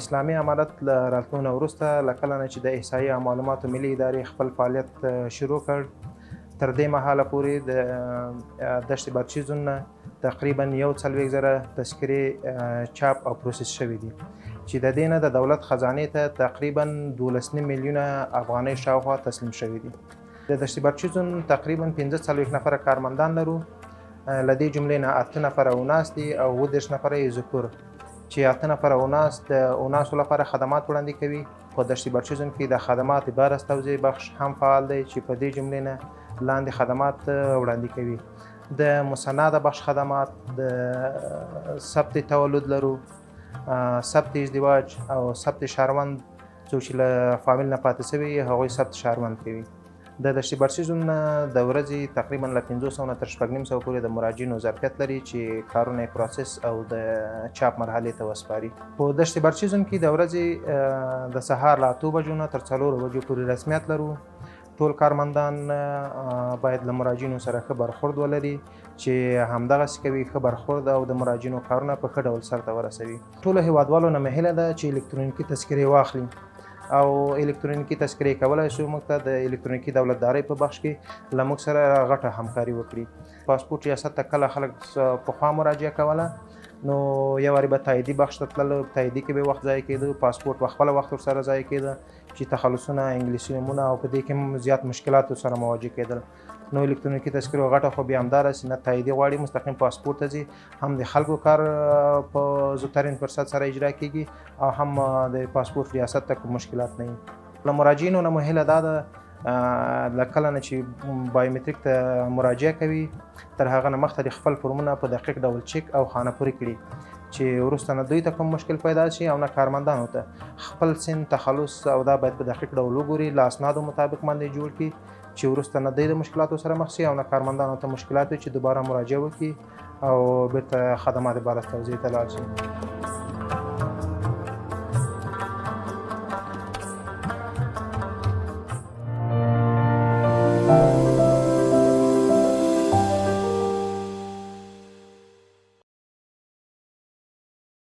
اسلامي امارت له راتلو نه وروسته له کله نه چې د احصایې او معلوماتو ملي ادارې خپل فعالیت شروع کړ، تر دې مهاله پورې د دشت بادشي زون نه تقریبا 41,000 تذکرې چاپ او پروسس شوي دي، چې د دې نه د دولت خزانې ته تقریبا 12 میلیونه افغانۍ شاوخوا تسلیم شوي دي. د دشت بادشي زون تقریبا 45 نفره کارمندان لرو، له دې جملې نه 8 نفره اوناس دي او 30 نفره یې ذکور، چې 8 نفره اوناس د اوناسو لپاره خدمات وړاندې کوي. په دشت بادشي زون کې د خدمات بارز توزیع بخش هم فعال دی، چې په دې جملې نه لاندې خدمات وړاندې کوي: د مسنده بخش خدمات، د ثبت تولد لرو، ثبت ازدواج او ثبت شهروند، څوک چې له فامیل نه پاتې شوي هغوی ثبت شهروند کوي. د دشت بادشي زون د ورځې تقریبا له 500 نه تر 950 پورې د مراجعینو ظرفیت لري چې کارونه یې پروسس او د چاپ مرحلې ته وسپاري. په دشت بادشي زون کې د ورځې د سهار له 8 بجو نه تر 4 بجو پورې رسمیت لرو. ټول کارمندان باید له مراجعینو سره ښه برخورد ولري، چې همدغسې کوي ښه برخورد او د مراجعینو کارونه په ښه ډول سرته ورسوي. ټولو هیوادوالو نه مې هیله ده چې الکترونیکي تذکرې واخلي او الکترونیکي تذکرې کولی شو موږ ته د الکترونیکي دولتدارۍ په بخش کې له موږ سره غټه همکاري وکړي. پاسپورټ ریاست ته کله خلک پخوا مراجعه کوله، نو یو وارې به تاییدي بخش ته تلل، تاییدي کې به وخت ضایع کېده، پاسپورټ په خپله وخت ورسره ضایع کېده، چې تخلصونه، انګلیسي نومونه او په دې کې هم زیات مشکلاتو سره مواجه کېدل. نو الکترونیکي تذکرو غټه خو بیا همدارسې نه تاییدي غواړي، مستقیم پاسپورټ ته ځي، هم د خلکو کار په زودترین فرصت سره اجرا کېږي او هم د پاسپورټ ریاست ته کوم مشکلات نه وي. له مراجعینو نه مو هیله دا ده له کله نه چې بایومتریک ته مراجعه کوي تر هغه نه مخته د خپل فورمونه په دقیق ډول چک او خانه‌پورې کړي، چې وروسته نه دوی ته کوم مشکل پیدا شي او نه کارمندانو ته. خپل سن، تخلص او دا باید په دقیق ډول وګوري، له اسنادو مطابق باندې جوړ کړي، چې وروسته نه دوی د مشکلاتو سره مخ شي او نه کارمندانو ته مشکلات وي چې دوباره مراجعه وکړي او بیرته خدمات بارز توزیع ته لاړ شي.